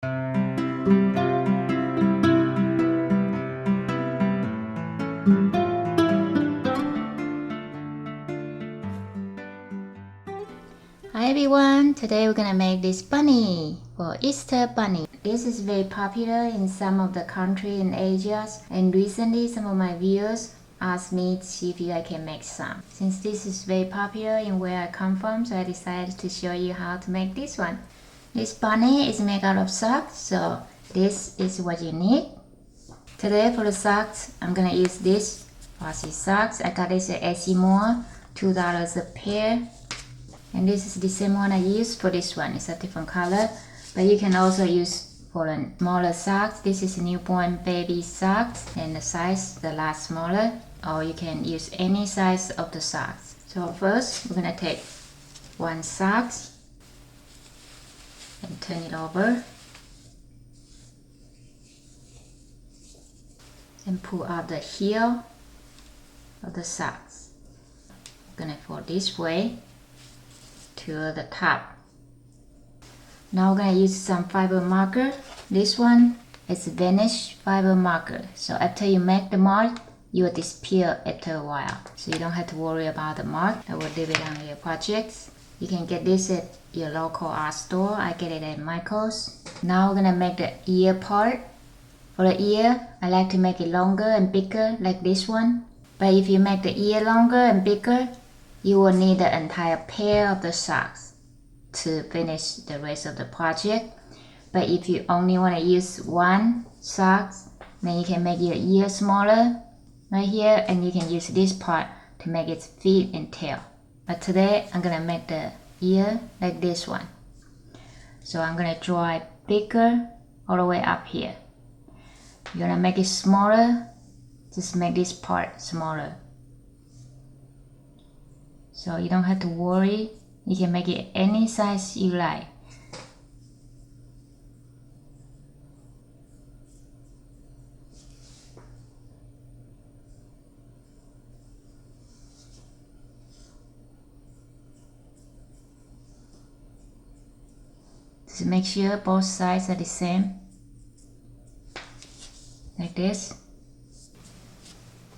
Hi everyone, today we're gonna make this bunny for Easter bunny. This is very popular in some of the country in Asia, and recently some of my viewers asked me to see if I can make some. Since this is very popular in where I come from, so I decided to show you how to make this one. This bunny is made out of socks, so this is what you need. Today for the socks, I'm gonna use this Plushie socks. I got this at Etsy Mall, $2 a pair. And this is the same one I used for this one. It's a different color, but you can also use for the smaller socks. This is newborn baby socks, and the size, the large smaller, or you can use any size of the socks. So first, we're gonna take one sock and turn it over and pull out the heel of the socks. I'm gonna fold this way to the top. Now we're going to use some fiber marker. This one is Vanish fiber marker. So after you make the mark, you will disappear after a while. So you don't have to worry about the mark. I will leave it on your projects. You can get this at your local art store. I get it at Michael's. Now we're going to make the ear part. For the ear, I like to make it longer and bigger like this one. But if you make the ear longer and bigger, you will need the entire pair of the socks to finish the rest of the project. But if you only want to use one sock, then you can make your ear smaller right here, and you can use this part to make its feet and tail. But today I'm gonna make the ear like this one. So I'm gonna draw it bigger all the way up here. You're gonna make it smaller, just make this part smaller. So you don't have to worry, you can make it any size you like. Just make sure both sides are the same, like this.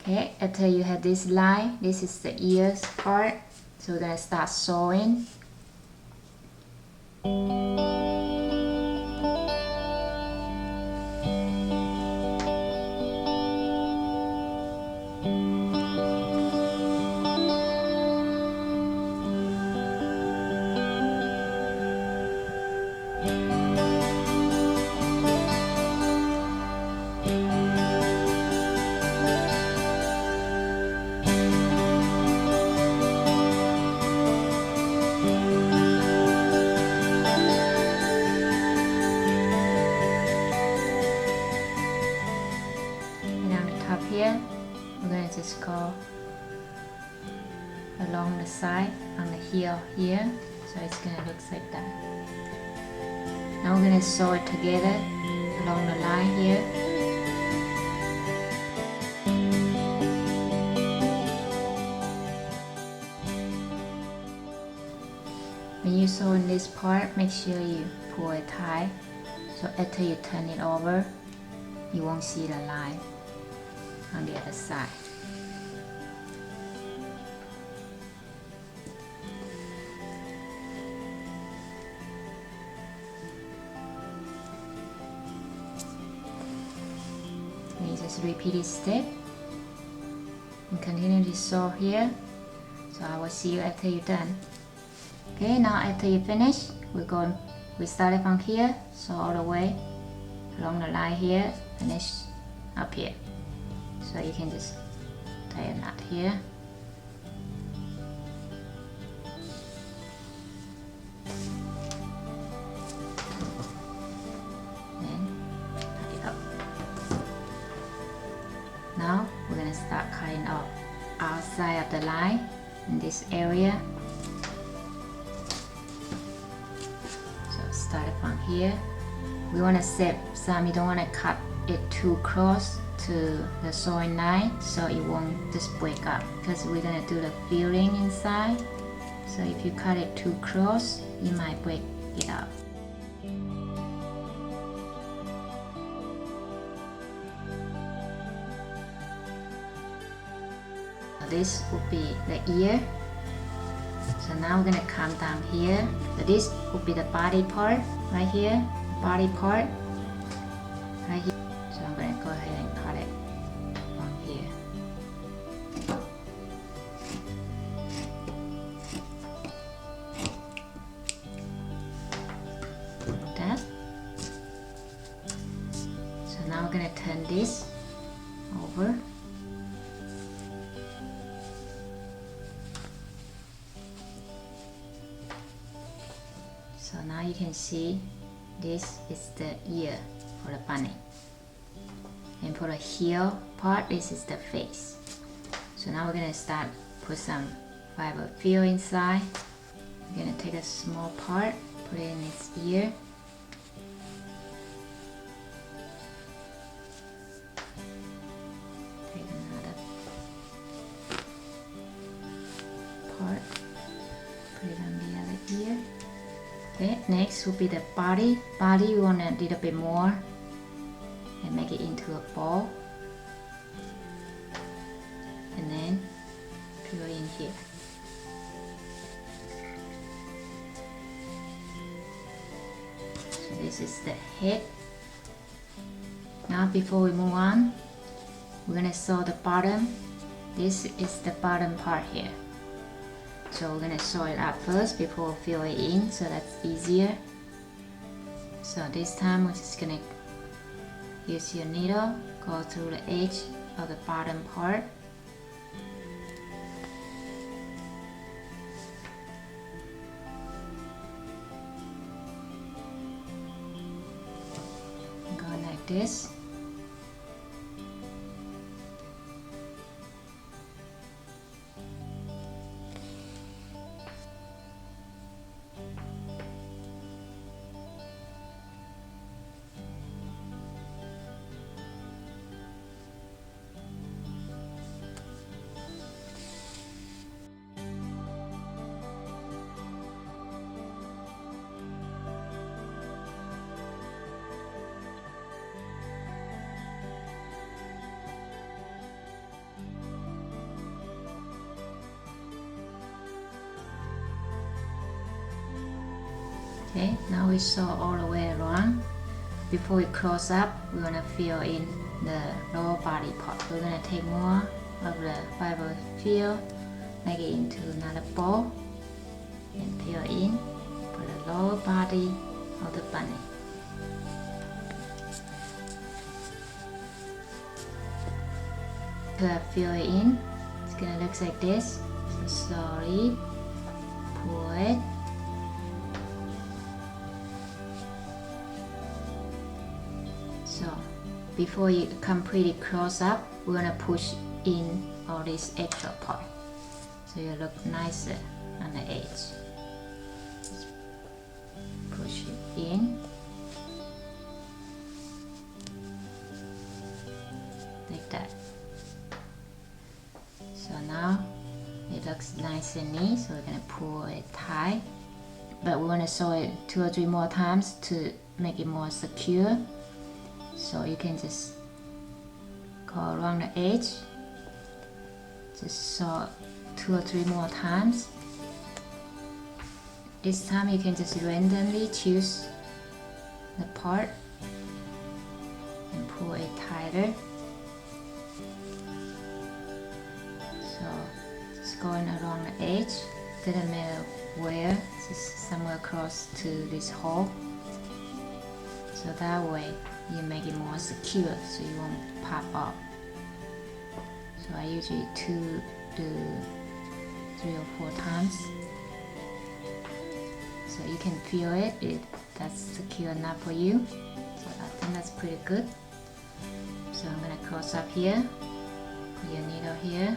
Okay, after you have this line, this is the ears part. So we're gonna start sewing. Here, we're going to just go along the side on the heel here, so it's going to look like that. Now we're going to sew it together along the line here. When you sew in this part, make sure you pull it tight, so after you turn it over, you won't see the line on the other side. And you just repeat this step and continue to sew here. So I will see you after you're done. Okay, now after you finish, we started from here, sew all the way along the line here, finish up here. So you can just tie a knot here. And tie it up. Now we're going to start cutting off outside of the line in this area. So start from here. We want to save some, you don't want to cut it too close to the sewing line so it won't just break up, because we're going to do the filling inside. So if you cut it too close, you might break it up. this would be the ear. So now we're gonna come down here. So this would be the body part right here, body part right here. So I'm gonna go ahead and cut it from here. Like that. So now we're gonna turn this over. So now you can see this is the ear for the bunny. And for the heel part, this is the face. So now we're gonna start put some fiber fill inside. We're gonna take a small part, put it in its ear. Take another part, put it on the other ear. Okay, next will be the body. Body, we want a little bit more and make it into a ball. And then put it in here. So this is the head. Now before we move on, we're gonna sew the bottom. This is the bottom part here. So we're gonna sew it up first before we fill it in, so that's easier. So this time we're just gonna use your needle, go through the edge of the bottom part. Go like this. Okay, now we sew all the way around. Before we close up, we're gonna fill in the lower body part. We're gonna take more of the fiber fill, make it into another ball, and fill in for the lower body of the bunny. To fill it in, it's gonna look like this. So slowly pull it. So before you completely close up, we're gonna push in all this extra part, so you look nicer on the edge. Just push it in like that. So now it looks nice and neat. So we're gonna pull it tight, but we want to sew it 2 or 3 more times to make it more secure. So you can just go around the edge, just sew 2 or 3 more times. This time you can just randomly choose the part and pull it tighter. So just going along the edge, didn't matter where, just somewhere close to this hole. So that way you make it more secure, so you won't pop up. So I usually do 3 or 4 times. So you can feel it if that's secure enough for you. So I think that's pretty good. So I'm gonna close up here, put your needle here,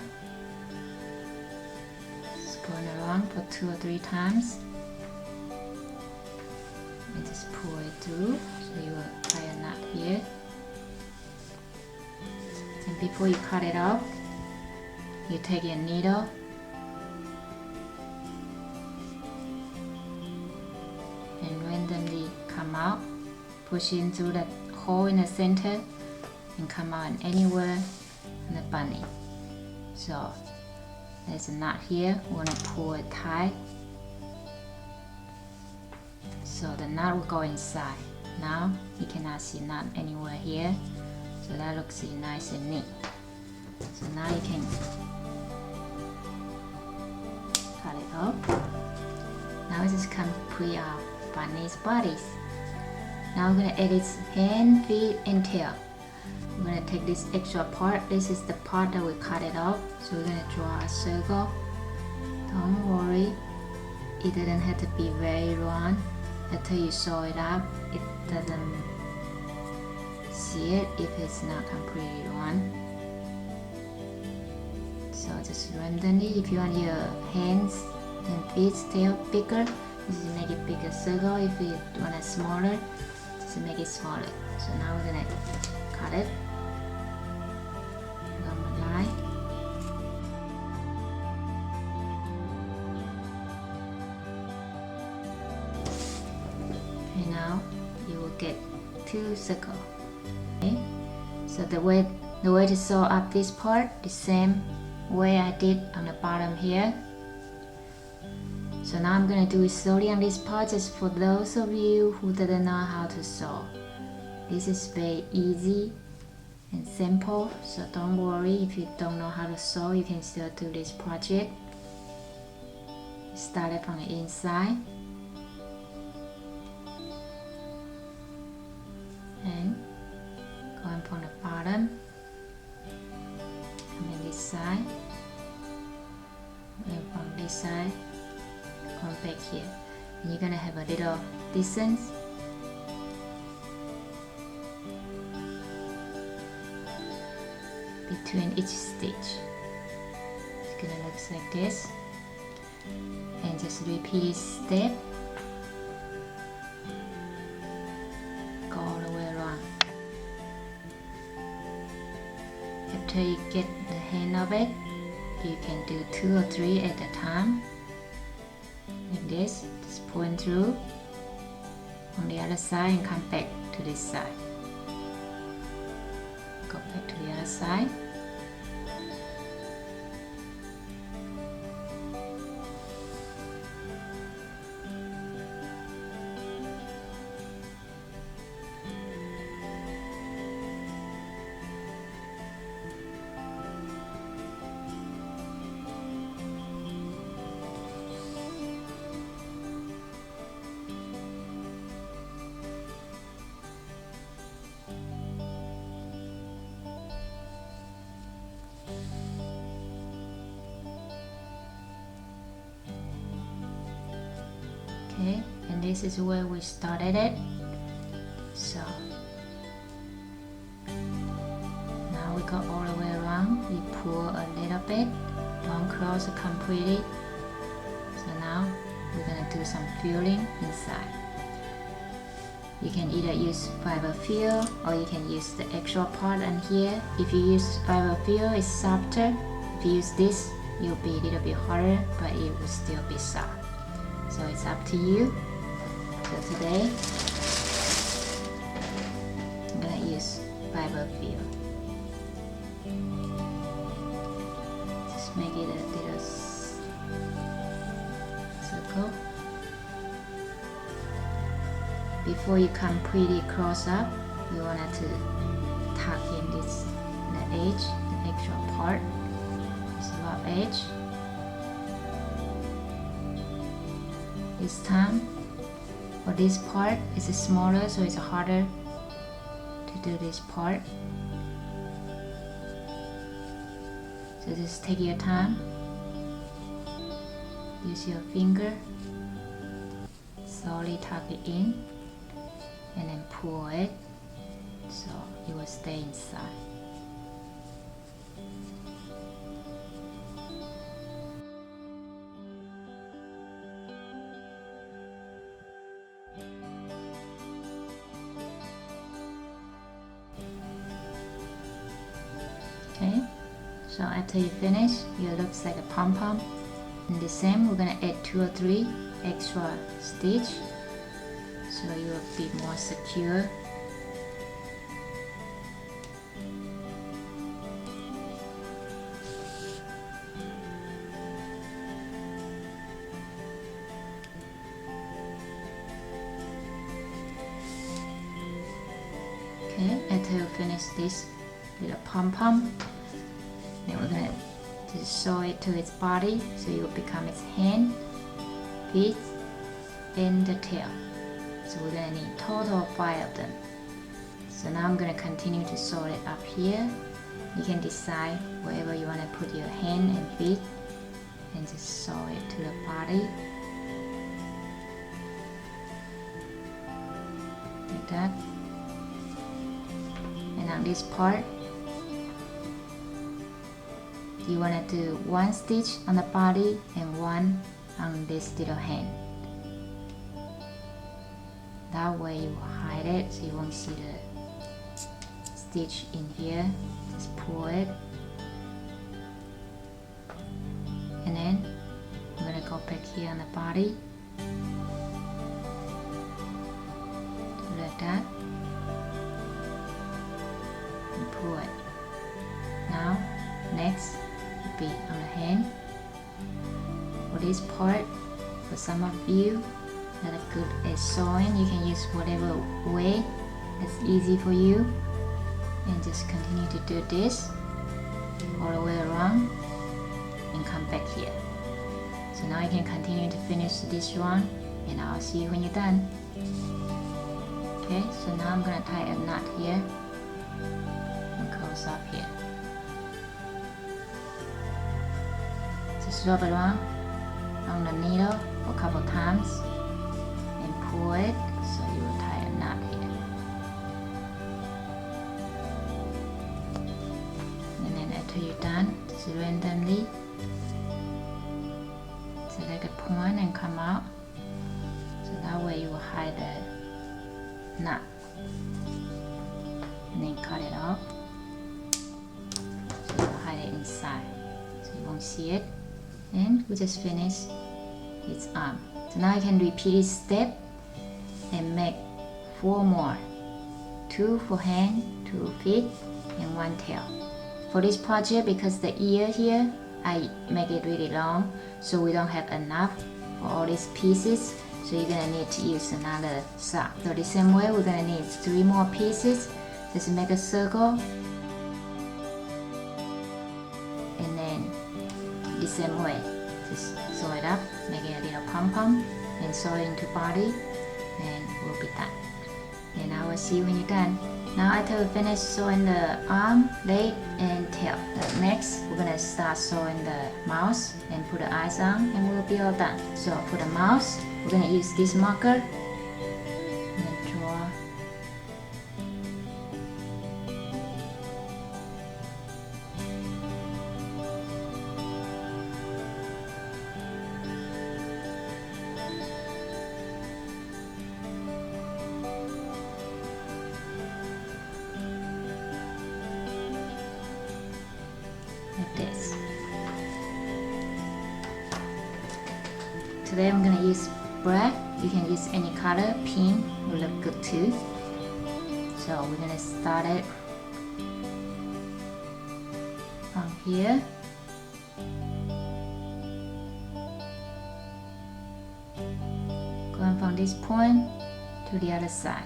just going around for 2 or 3 times, and just pull it through. So you will tie a knot here. And before you cut it off, you take your needle and randomly come out, push in through that hole in the center and come out anywhere in the bunny. So there's a knot here. We want to pull it tight. So the knot will go inside. Now you cannot see knot anywhere here. So that looks nice and neat. So now you can cut it off. Now this is complete our bunny's bodies. Now we're going to add its hand, feet, and tail. We're going to take this extra part. This is the part that we cut it off. So we're going to draw a circle. Don't worry, it doesn't have to be very long. Until you sew it up, it doesn't see it if it's not completely long. So just randomly, if you want your hands and feet tail bigger, just make it bigger circle. If you want it smaller, just make it smaller. So now we're gonna cut it. Along the line. Okay, now you will get 2 circles. Okay, so the way to sew up this part, the same way I did on the bottom here. So now I'm going to do it slowly on this part, just for those of you who didn't know how to sew. This is very easy and simple, so don't worry if you don't know how to sew, you can still do this project. Start it from the inside. And going from the bottom, coming this side, and from this side, going back here. And you're gonna have a little distance. Between each stitch. It's gonna look like this. And just repeat this step. Go all the way around. After you get the hang of it, you can do 2 or 3 at a time. Like this, just point through on the other side and come back to this side. Go back to the other side. Okay, and this is where we started it. So now we go all the way around. We pull a little bit, don't close it completely. So now we're gonna do some filling inside. You can either use fiber fill or you can use the extra part in here. If you use fiber fill, it's softer. If you use this, it will be a little bit harder, but it will still be soft. So it's up to you. So today, I'm gonna use fiber fill. Just make it a little circle. Before you completely close up, you wanted to tuck in this, the edge, the extra part, this rough edge. This time, for this part, it's smaller, so it's harder to do this part. So just take your time. Use your finger. Slowly tuck it in, and then pull it, so it will stay inside. Okay, so after you finish, it looks like a pom-pom. And the same, we're gonna add 2 or 3 extra stitch, so you will be more secure. Okay, after you finish this little pom-pom, then we're gonna just sew it to its body so it will become its hand, feet, and the tail. So we're gonna need total of 5 of them. So now I'm gonna continue to sew it up here. You can decide wherever you wanna put your hand and feet, and just sew it to the body. Like that. And on this part, you want to do 1 stitch on the body and 1 on this little hand. That way you will hide it so you won't see the stitch in here. Just pull it. And then I'm going to go back here on the body. Do like that. And pull it. Now, next be on the hand. For this part, for some of you that are good at sewing, you can use whatever way that's easy for you, and just continue to do this all the way around and come back here. So now you can continue to finish this one, and I'll see you when you're done. Okay, so now I'm gonna tie a knot here and close up here. Just rub it around on the needle a couple times and pull it so you will tie a knot here. And then after you're done, just randomly select a point and come out. So that way you will hide the knot. And then cut it off. So you will hide it inside so you won't see it. And we just finished its arm. So now you can repeat this step and make 4 more. 2 for hand, 2 feet, and 1 tail. For this project, because the ear here, I make it really long, so we don't have enough for all these pieces. So you're gonna need to use another sock. So the same way, we're gonna need 3 more pieces. Just make a circle. And then the same way, just sew it up, make it a little pom-pom, and sew it into body, and we'll be done. And I will see you when you're done. Now after we finish sewing the arm, leg, and tail, next we're gonna start sewing the mouth and put the eyes on, and we'll be all done. So for the mouth, we're gonna use this marker and draw like this. Today I'm gonna use black. You can use any color. Pink will look good too. So we're gonna start it from here. Going from this point to the other side.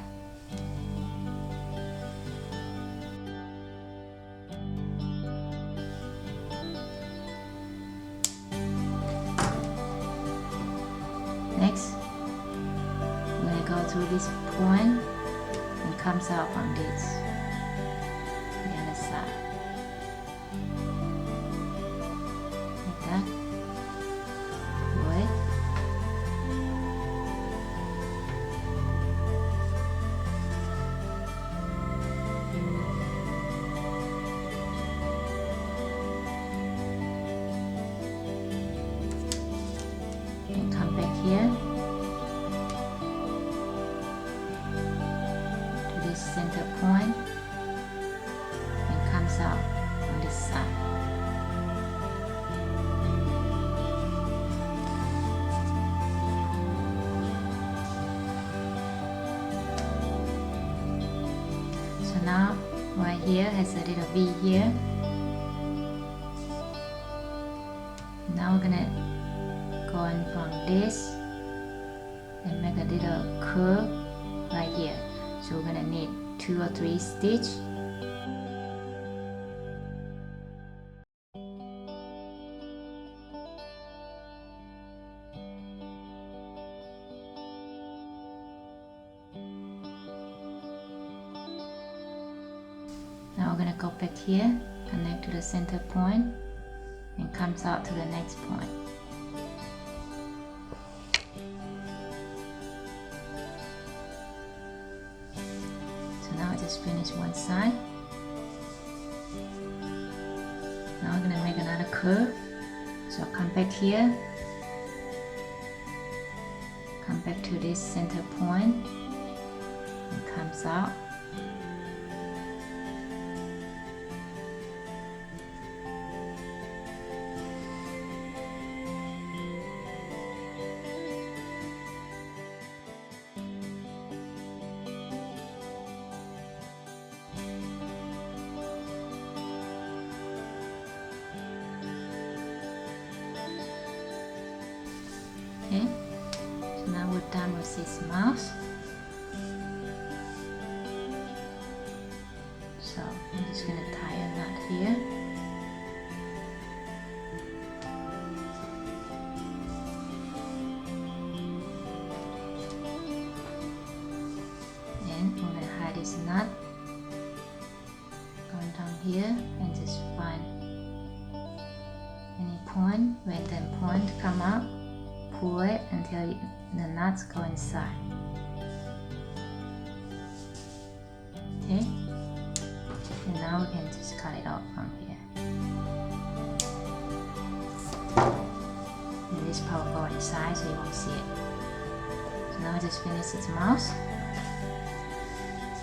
Next, we're going to go through this point and comes out on this, the other side. Like that. Pull it. And come back here to this center point and comes out on this side. So now right here has a little V here. Now we're gonna go in from this and make a little curve right here. So we're gonna need 2 or 3 stitch. Now we're going to go back here, connect to the center point, and comes out to the next point. So now I just finished one side. Now I'm going to make another curve. So come back here, come back to this center point, and comes out. Okay, so now we're done with this mouse. So I'm just going to tie a knot here. And I'm going to hide this knot. Going down here and just find any point, where that point come out. Pull it until the nuts go inside. Okay, and now we can just cut it out from here. And this part will go inside so you won't see it. So now I just finished its mouth.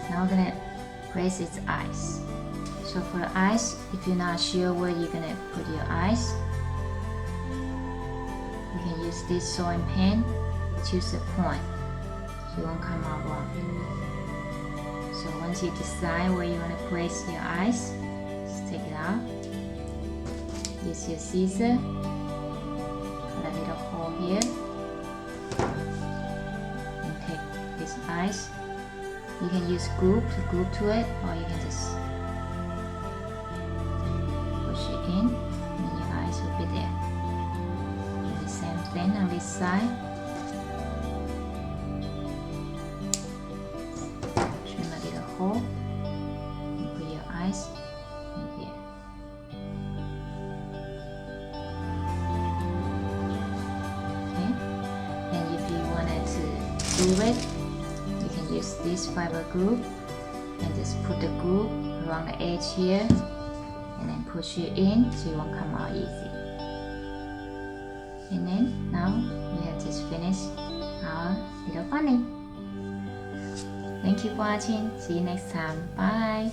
Now we're gonna place its eyes. So for the eyes, if you're not sure where you're gonna put your eyes, you can use this sewing pen, choose a point, so you won't come out wrong. So once you decide where you want to place your eyes, just take it out, use your scissor, put a little hole here, and take these eyes. You can use glue to glue to it, or you can just push it in, and your eyes will be there. Then on this side, trim a little hole and put your eyes in here. Okay, and if you wanted to glue it, you can use this fiber glue and just put the glue around the edge here and then push it in so it won't come out easy. And then now we have just finished our little bunny. Thank you for watching. See you next time. Bye.